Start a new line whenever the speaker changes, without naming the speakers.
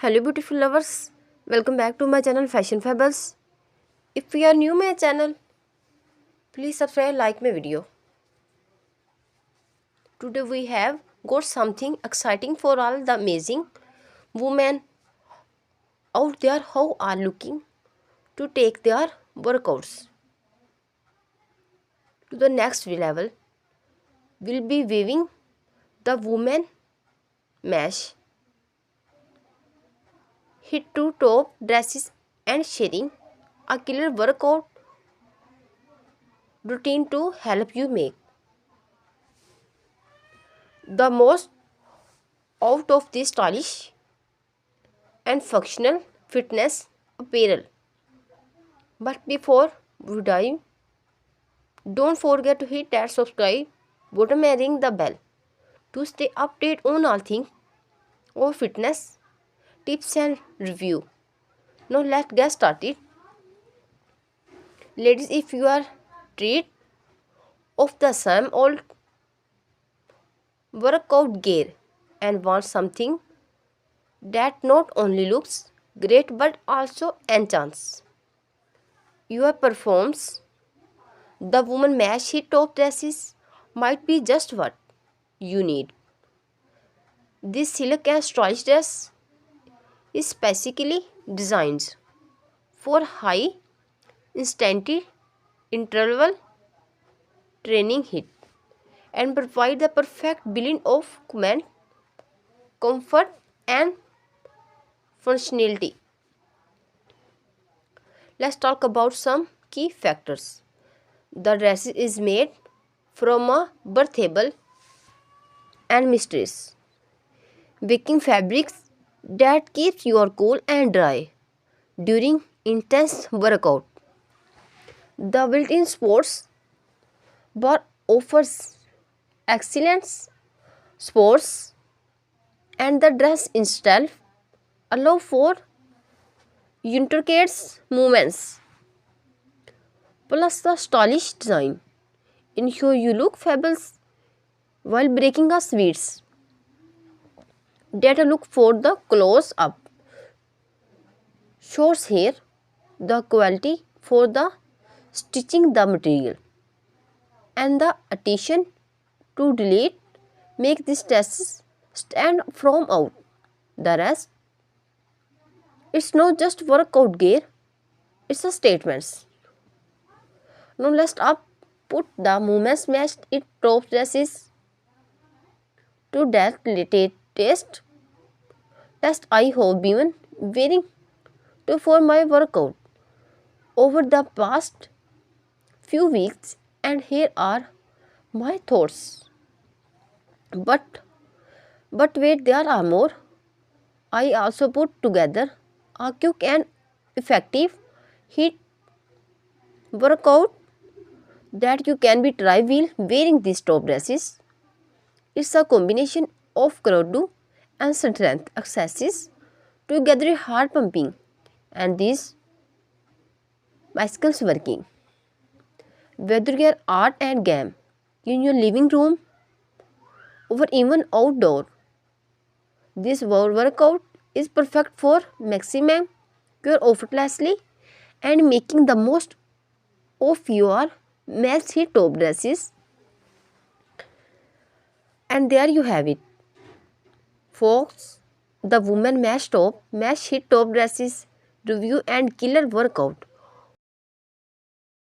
Hello beautiful lovers, welcome back to my channel Fashion Fables. If you are new my channel, please subscribe, like my video. Today we have got something exciting for all the amazing women out there who are looking to take their workouts to the next level. We'll be weaving the woman mesh hit to top dresses and sharing a killer workout routine to help you make the most out of this stylish and functional fitness apparel. But before we dive, don't forget to hit that subscribe button and ring the bell to stay updated on all things of fitness, tips and review. Now let's get started. Ladies, if you are tired of the same old workout gear and want something that not only looks great but also enchants your performance, the woman mesh hit top dresses might be just what you need. This silk and stylish dress is specifically designed for high intensity interval training hit and provide the perfect blend of command, comfort and functionality. Let's talk about some key factors. The dress is made from a breathable and mistress baking fabrics that keeps you cool and dry during intense workout. The built-in sports bar offers excellent sports and the dress itself allow for intricate movements. Plus the stylish design ensure you look fabulous while breaking a sweats. Data look for the close up shows here the quality for the stitching the material and the addition to delete make this dress stand from out the rest. It's not just workout gear, it's a statement. Now let's up put the movements matched it top dresses to that latest test I have been wearing to for my workout over the past few weeks, and here are my thoughts. But wait, there are more. I also put together a quick and effective HIIT workout that you can be try while wearing these top dresses. It's a combination of cardio and strength exercises to get your heart pumping and these bicycles working. Whether you are art and game in your living room or even outdoor, this workout is perfect for maximum your effortlessly and making the most of your messy top dresses. And there you have it, folks. The woman mesh hit top dresses review and killer workout.